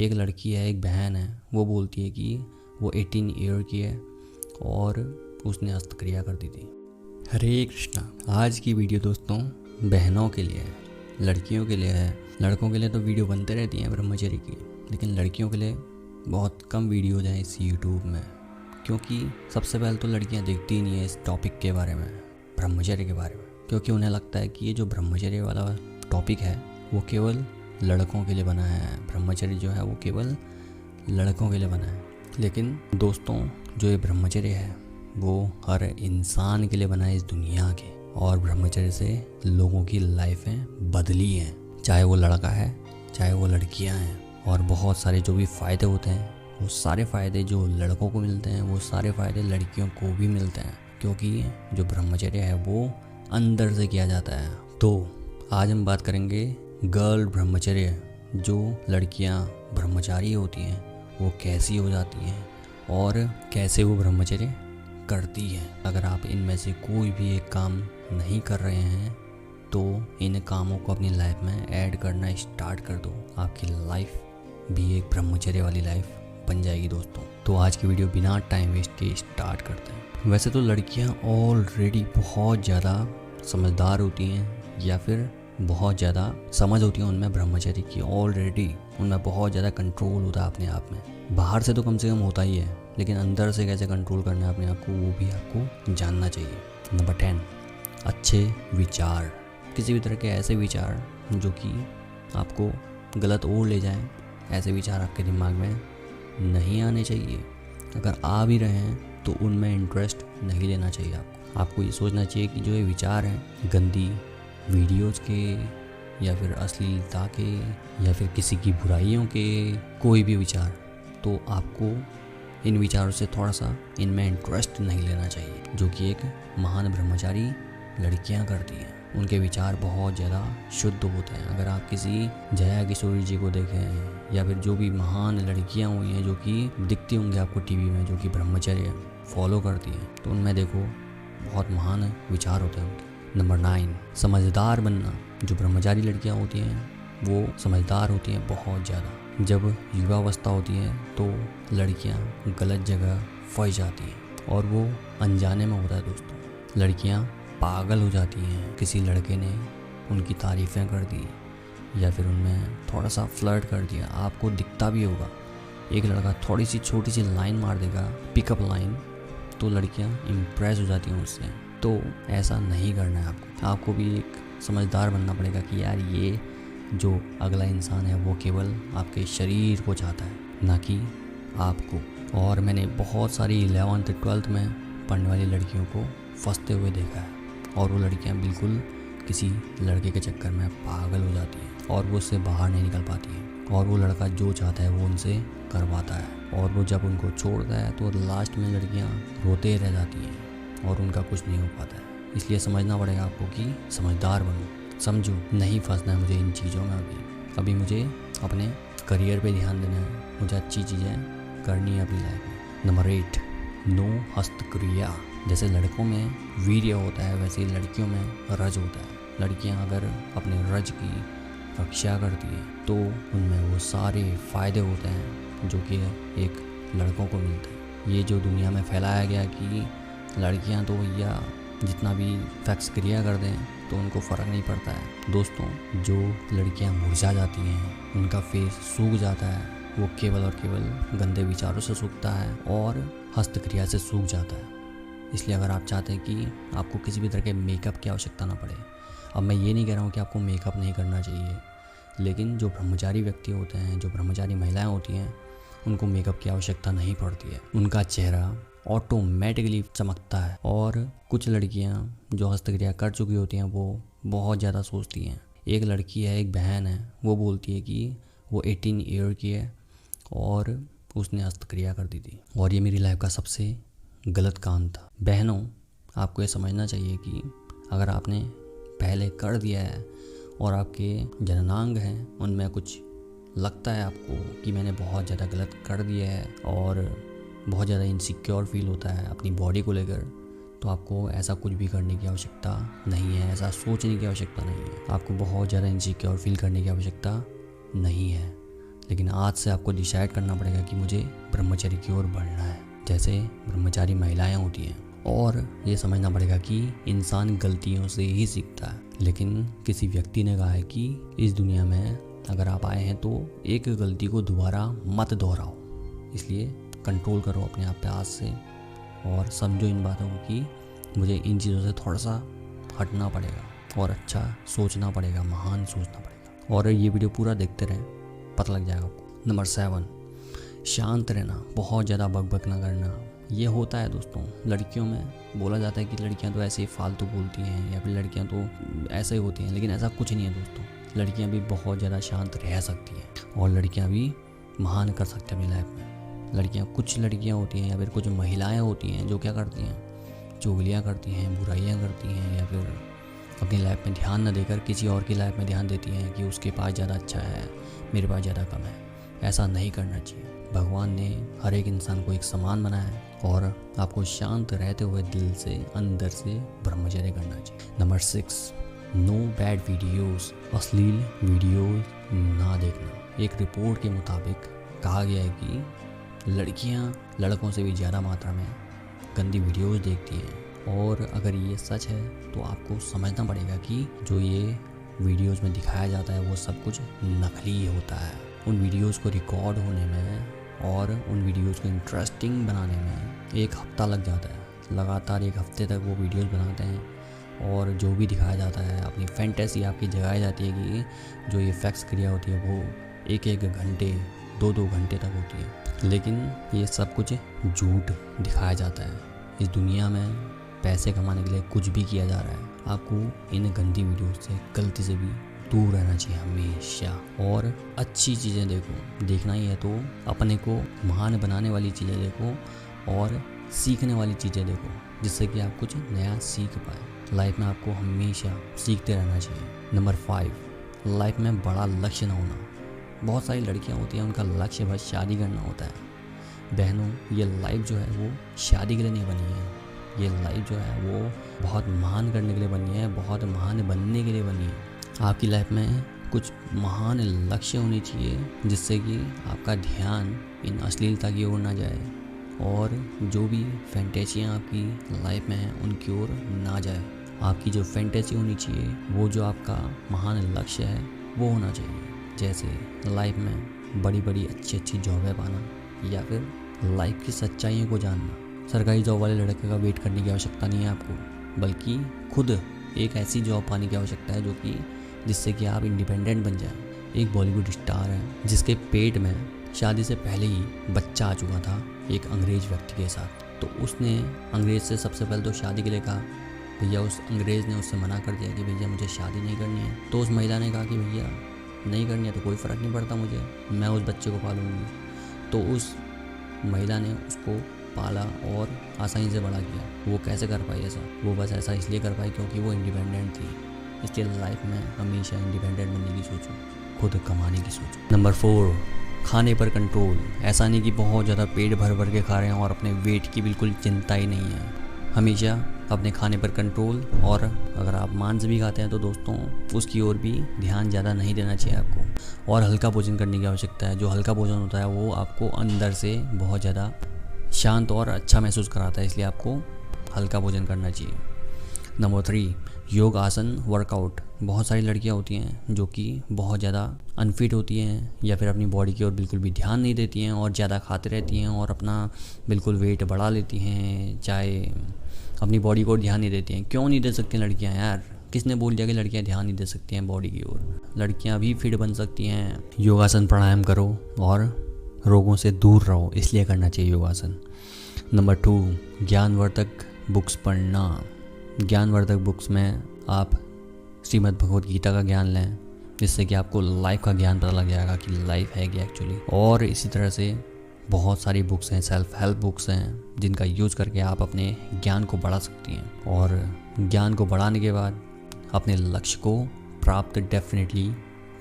एक लड़की है, एक बहन है, वो बोलती है कि वो 18 ईयर की है और उसने हस्तक्रिया कर दी थी। हरे कृष्णा। आज की वीडियो दोस्तों बहनों के लिए है, लड़कियों के लिए है। लड़कों के लिए तो वीडियो बनते रहती हैं ब्रह्मचर्य की, लेकिन लड़कियों के लिए बहुत कम वीडियोज हैं इस यूट्यूब में, क्योंकि सबसे पहले तो लड़कियां देखती ही नहीं है इस टॉपिक के बारे में, ब्रह्मचर्य के बारे में, क्योंकि उन्हें लगता है कि ये जो ब्रह्मचर्य वाला टॉपिक है वो केवल लड़कों के लिए बना है। ब्रह्मचर्य जो है वो केवल लड़कों के लिए बना है, लेकिन दोस्तों जो ये ब्रह्मचर्य है वो हर इंसान के लिए बना है इस दुनिया के। और ब्रह्मचर्य से लोगों की लाइफें बदली हैं, चाहे वो लड़का है चाहे वो लड़कियां हैं। और बहुत सारे जो भी फ़ायदे होते हैं वो सारे फ़ायदे जो लड़कों को मिलते हैं वो सारे फ़ायदे लड़कियों को भी मिलते हैं, क्योंकि जो ब्रह्मचर्य है वो अंदर से किया जाता है। तो आज हम बात करेंगे गर्ल ब्रह्मचर्य। जो लड़कियां ब्रह्मचारी होती हैं वो कैसी हो जाती हैं और कैसे वो ब्रह्मचर्य करती हैं। अगर आप इनमें से कोई भी एक काम नहीं कर रहे हैं तो इन कामों को अपनी लाइफ में ऐड करना स्टार्ट कर दो, आपकी लाइफ भी एक ब्रह्मचर्य वाली लाइफ बन जाएगी दोस्तों। तो आज की वीडियो बिना टाइम वेस्ट के स्टार्ट करते हैं। वैसे तो लड़कियां ऑलरेडी बहुत ज़्यादा समझदार होती हैं, या फिर बहुत ज़्यादा समझ होती है उनमें ब्रह्मचर्य की। ऑलरेडी उनमें बहुत ज़्यादा कंट्रोल होता है अपने आप में। बाहर से तो कम से कम होता ही है, लेकिन अंदर से कैसे कंट्रोल करना है अपने आप को वो भी आपको जानना चाहिए। नंबर 10, अच्छे विचार। किसी भी तरह के ऐसे विचार जो कि आपको गलत ओर ले जाएं, ऐसे विचार आपके दिमाग में नहीं आने चाहिए। अगर आ भी रहे हैं तो उनमें इंटरेस्ट नहीं लेना चाहिए आपको ये सोचना चाहिए कि जो ये विचार हैं गंदी वीडियोज़ के या फिर अश्लीलता के या फिर किसी की बुराइयों के, कोई भी विचार, तो आपको इन विचारों से थोड़ा सा इनमें इंटरेस्ट नहीं लेना चाहिए, जो कि एक महान ब्रह्मचारी लड़कियां करती हैं। उनके विचार बहुत ज़्यादा शुद्ध होते हैं। अगर आप किसी जया किशोरी जी को देखें या फिर जो भी महान लड़कियां हुई हैं जो कि दिखती होंगी आपको टीवी में, जो कि ब्रह्मचर्य फॉलो करती हैं, तो उनमें देखो बहुत महान विचार होते हैं उनके। नंबर 9, समझदार बनना। जो ब्रह्मचारी लड़कियां होती हैं वो समझदार होती हैं बहुत ज़्यादा। जब युवावस्था होती है तो लड़कियां गलत जगह फंस जाती हैं और वो अनजाने में होता है दोस्तों। लड़कियां पागल हो जाती हैं, किसी लड़के ने उनकी तारीफ़ें कर दी या फिर उनमें थोड़ा सा फ्लर्ट कर दिया। आपको दिखता भी होगा, एक लड़का थोड़ी सी छोटी सी लाइन मार देगा, पिकअप लाइन, तो लड़कियां इम्प्रेस हो जाती हैं उससे। तो ऐसा नहीं करना है आपको भी एक समझदार बनना पड़ेगा कि यार ये जो अगला इंसान है वो केवल आपके शरीर को चाहता है, ना कि आपको। और मैंने बहुत सारी 11th 12th में पढ़ने वाली लड़कियों को फंसते हुए देखा है, और वो लड़कियां बिल्कुल किसी लड़के के चक्कर में पागल हो जाती हैं और वो उससे बाहर नहीं निकल पाती हैं, और वो लड़का जो चाहता है वो उनसे करवाता है, और वो जब उनको छोड़ता है तो लास्ट में लड़कियां रोते रह जाती हैं और उनका कुछ नहीं हो पाता है। इसलिए समझना पड़ेगा आपको कि समझदार बनो, समझो, नहीं फंसना है मुझे इन चीज़ों में। अभी मुझे अपने करियर पे ध्यान देना है, मुझे अच्छी चीज़ें करनी है अपनी लाइफ में। नंबर 8, नो हस्तक्रिया। जैसे लड़कों में वीर्य होता है वैसे ही लड़कियों में रज होता है। लड़कियां अगर अपने रज की रक्षा करती है तो उनमें वो सारे फ़ायदे होते हैं जो कि एक लड़कों को मिलते हैं। ये जो दुनिया में फैलाया गया कि लड़कियां तो भैया जितना भी सेक्स क्रिया कर दें तो उनको फ़र्क नहीं पड़ता है। दोस्तों जो लड़कियां मुरझा जाती हैं, उनका फेस सूख जाता है, वो केवल और केवल गंदे विचारों से सूखता है और हस्तक्रिया से सूख जाता है। इसलिए अगर आप चाहते हैं कि आपको किसी भी तरह के मेकअप की आवश्यकता ना पड़े, अब मैं ये नहीं कह रहा हूँ कि आपको मेकअप नहीं करना चाहिए, लेकिन जो ब्रह्मचारी व्यक्ति होते हैं, जो ब्रह्मचारी महिलाएं होती हैं, उनको मेकअप की आवश्यकता नहीं पड़ती है। उनका चेहरा ऑटोमेटिकली चमकता है। और कुछ लड़कियां जो हस्तक्रिया कर चुकी होती हैं वो बहुत ज़्यादा सोचती हैं। एक लड़की है, एक बहन है, वो बोलती है कि वो 18 ईयर की है और उसने हस्तक्रिया कर दी थी और ये मेरी लाइफ का सबसे गलत काम था। बहनों, आपको ये समझना चाहिए कि अगर आपने पहले कर दिया है और आपके जननांग हैं उनमें कुछ लगता है आपको कि मैंने बहुत ज़्यादा गलत कर दिया है और बहुत ज़्यादा इनसिक्योर फील होता है अपनी बॉडी को लेकर, तो आपको ऐसा कुछ भी करने की आवश्यकता नहीं है, ऐसा सोचने की आवश्यकता नहीं है। आपको बहुत ज़्यादा इनसिक्योर फील करने की आवश्यकता नहीं है। लेकिन आज से आपको डिसाइड करना पड़ेगा कि मुझे ब्रह्मचर्य की ओर बढ़ना है, जैसे ब्रह्मचारी महिलाएं होती हैं। और ये समझना पड़ेगा कि इंसान गलतियों से ही सीखता है, लेकिन किसी व्यक्ति ने कहा है कि इस दुनिया में अगर आप आए हैं तो एक गलती को दोबारा मत दोहराओ। इसलिए कंट्रोल करो अपने आप पे आज से, और समझो इन बातों को कि मुझे इन चीज़ों से थोड़ा सा हटना पड़ेगा और अच्छा सोचना पड़ेगा, महान सोचना पड़ेगा। और ये वीडियो पूरा देखते रहें, पता लग जाएगा आपको। नंबर 7, शांत रहना, बहुत ज़्यादा बकबक ना करना। ये होता है दोस्तों, लड़कियों में बोला जाता है कि लड़कियां तो ऐसे ही फालतू बोलती हैं या फिर लड़कियां तो ऐसे ही होती हैं, लेकिन ऐसा कुछ नहीं है दोस्तों। लड़कियां भी बहुत ज़्यादा शांत रह सकती हैं और लड़कियां भी महान कर सकती हैं अपनी लाइफ में। कुछ लड़कियां होती हैं या फिर कुछ महिलाएं होती हैं जो क्या करती हैं, चुगलियाँ करती हैं, बुराइयाँ करती हैं, या फिर अपनी लाइफ में ध्यान न देकर किसी और की लाइफ में ध्यान देती हैं कि उसके पास ज़्यादा अच्छा है, मेरे पास ज़्यादा कम है। ऐसा नहीं करना चाहिए। भगवान ने हर एक इंसान को एक समान बनाया है और आपको शांत रहते हुए दिल से, अंदर से ब्रह्मचर्य करना चाहिए। नंबर 6, नो बैड वीडियोस, अश्लील वीडियोस ना देखना। एक रिपोर्ट के मुताबिक कहा गया है कि लड़कियां लड़कों से भी ज़्यादा मात्रा में गंदी वीडियोस देखती हैं, और अगर ये सच है तो आपको समझना पड़ेगा कि जो ये वीडियोस में दिखाया जाता है वो सब कुछ नकली होता है। उन वीडियोस को रिकॉर्ड होने में और उन वीडियोस को इंटरेस्टिंग बनाने में 1 हफ्ता लग जाता है। लगातार 1 हफ्ते तक वो वीडियोस बनाते हैं और जो भी दिखाया जाता है, अपनी फैंटेसी आपकी जगाई जाती है कि जो ये फैक्स क्रिया होती है वो 1-1 घंटे, 2-2 घंटे तक होती है। लेकिन ये सब कुछ झूठ दिखाया जाता है। इस दुनिया में पैसे कमाने के लिए कुछ भी किया जा रहा है। आपको इन गंदी वीडियोस से गलती से भी दूर रहना चाहिए हमेशा, और अच्छी चीज़ें देखो। देखना ही है तो अपने को महान बनाने वाली चीज़ें देखो और सीखने वाली चीज़ें देखो, जिससे कि आप कुछ नया सीख पाए। लाइफ में आपको हमेशा सीखते रहना चाहिए। नंबर 5, लाइफ में बड़ा लक्ष्य ना होना। बहुत सारी लड़कियां होती हैं, उनका लक्ष्य बस शादी करना होता है। बहनों, ये लाइफ जो है वो शादी के लिए नहीं बनी है। ये लाइफ जो है वो बहुत महान करने के लिए बनी है, बहुत महान बनने के लिए बनी है। आपकी लाइफ में कुछ महान लक्ष्य होने चाहिए, जिससे कि आपका ध्यान इन अश्लीलता की ओर ना जाए और जो भी फैंटेसियाँ आपकी लाइफ में हैं उनकी ओर ना जाए। आपकी जो फैंटेसी होनी चाहिए, वो जो आपका महान लक्ष्य है वो होना चाहिए। जैसे लाइफ में बड़ी बड़ी अच्छी जॉबें पाना, या फिर लाइफ की सच्चाइयों को जानना। सरकारी जॉब वाले लड़के का वेट करने की आवश्यकता नहीं है आपको, बल्कि खुद एक ऐसी जॉब पाने की आवश्यकता है जो कि जिससे कि आप इंडिपेंडेंट बन जाएं। एक बॉलीवुड स्टार है जिसके पेट में शादी से पहले ही बच्चा आ चुका था एक अंग्रेज व्यक्ति के साथ। तो उसने अंग्रेज से सबसे पहले तो शादी के लिए कहा। भैया उस अंग्रेज़ ने उससे मना कर दिया कि भैया मुझे शादी नहीं करनी है। तो उस महिला ने कहा कि भैया नहीं करनी है तो कोई फ़र्क नहीं पड़ता मुझे, मैं उस बच्चे को पालूंगी। तो उस महिला ने उसको पाला और आसानी से बड़ा किया। वो कैसे कर पाई ऐसा? वो बस ऐसा इसलिए कर पाई क्योंकि वो इंडिपेंडेंट थी। इसलिए लाइफ में हमेशा इंडिपेंडेंट बनने की सोचो, खुद कमाने की सोचो। नंबर 4, खाने पर कंट्रोल। ऐसा नहीं कि बहुत ज़्यादा पेट भर भर के खा रहे हैं और अपने वेट की बिल्कुल चिंता ही नहीं है। हमेशा अपने खाने पर कंट्रोल, और अगर आप मांस भी खाते हैं तो दोस्तों उसकी ओर भी ध्यान ज़्यादा नहीं देना चाहिए आपको, और हल्का भोजन करने की आवश्यकता है। जो हल्का भोजन होता है वो आपको अंदर से बहुत ज़्यादा शांत और अच्छा महसूस कराता है, इसलिए आपको हल्का भोजन करना चाहिए। नंबर 3, योग, आसन, वर्कआउट। बहुत सारी लड़कियां होती हैं जो कि बहुत ज़्यादा अनफिट होती हैं या फिर अपनी बॉडी की ओर बिल्कुल भी ध्यान नहीं देती हैं और ज़्यादा खाते रहती हैं और अपना बिल्कुल वेट बढ़ा लेती हैं, चाहे अपनी बॉडी को ध्यान नहीं देती हैं। क्यों नहीं दे सकती लड़कियां यार? किसने बोल दिया कि लड़कियां ध्यान नहीं दे सकती हैं बॉडी की ओर? लड़कियां भी फिट बन सकती हैं। योगासन प्राणायाम करो और रोगों से दूर रहो, इसलिए करना चाहिए योगासन। नंबर 2, ज्ञानवर्धक बुक्स पढ़ना। ज्ञानवर्धक बुक्स में आप श्रीमद् भगवद गीता का ज्ञान लें, जिससे कि आपको लाइफ का ज्ञान पता लग जाएगा कि लाइफ है क्या एक्चुअली। और इसी तरह से बहुत सारी बुक्स हैं, सेल्फ हेल्प बुक्स हैं, जिनका यूज़ करके आप अपने ज्ञान को बढ़ा सकती हैं। और ज्ञान को बढ़ाने के बाद अपने लक्ष्य को प्राप्त डेफिनेटली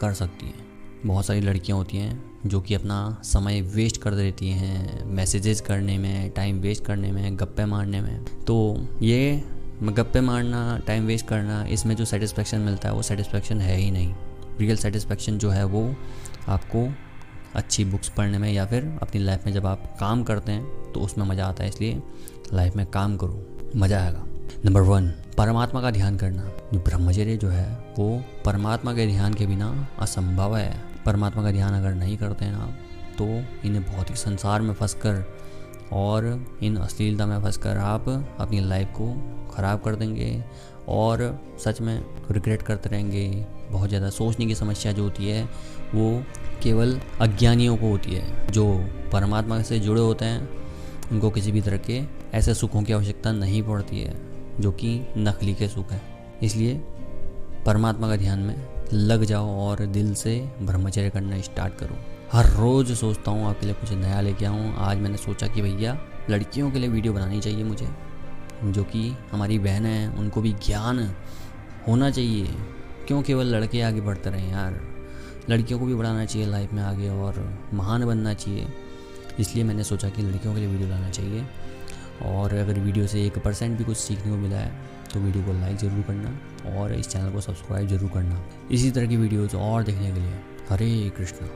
कर सकती हैं। बहुत सारी लड़कियां होती हैं जो कि अपना समय वेस्ट कर देती हैं मैसेजेस करने में, टाइम वेस्ट करने में, गप्पे मारने में। तो ये गप्पे मारना, टाइम वेस्ट करना, इसमें जो सेटिस्फेक्शन मिलता है वो सेटिस्फेक्शन है ही नहीं। रियल सेटिस्फेक्शन जो है वो आपको अच्छी बुक्स पढ़ने में या फिर अपनी लाइफ में जब आप काम करते हैं तो उसमें मज़ा आता है, इसलिए लाइफ में काम करो, मज़ा आएगा। नंबर 1, परमात्मा का ध्यान करना। जो ब्रह्मचर्य जो है वो परमात्मा के ध्यान के बिना असंभव है। परमात्मा का ध्यान अगर नहीं करते हैं आप तो इन भौतिक संसार में फंसकर और इन अश्लीलता में फंसकर आप अपनी लाइफ को ख़राब कर देंगे और सच में रिग्रेट करते रहेंगे। बहुत ज़्यादा सोचने की समस्या जो होती है वो केवल अज्ञानियों को होती है। जो परमात्मा से जुड़े होते हैं उनको किसी भी तरह के ऐसे सुखों की आवश्यकता नहीं पड़ती है जो कि नकली के सुख हैं। इसलिए परमात्मा का ध्यान में लग जाओ और दिल से ब्रह्मचर्य करना स्टार्ट करो। हर रोज़ सोचता हूँ आपके लिए कुछ नया लेके आऊँ। आज मैंने सोचा कि भैया लड़कियों के लिए वीडियो बनानी चाहिए मुझे, जो कि हमारी बहनें हैं उनको भी ज्ञान होना चाहिए। क्यों केवल लड़के आगे बढ़ते रहें यार, लड़कियों को भी बढ़ाना चाहिए लाइफ में आगे और महान बनना चाहिए। इसलिए मैंने सोचा कि लड़कियों के लिए वीडियो लाना चाहिए। और अगर वीडियो से 1% भी कुछ सीखने को मिला है तो वीडियो को लाइक ज़रूर करना और इस चैनल को सब्सक्राइब ज़रूर करना। इसी तरह की वीडियोज़ और देखने के लिए हरे कृष्णा।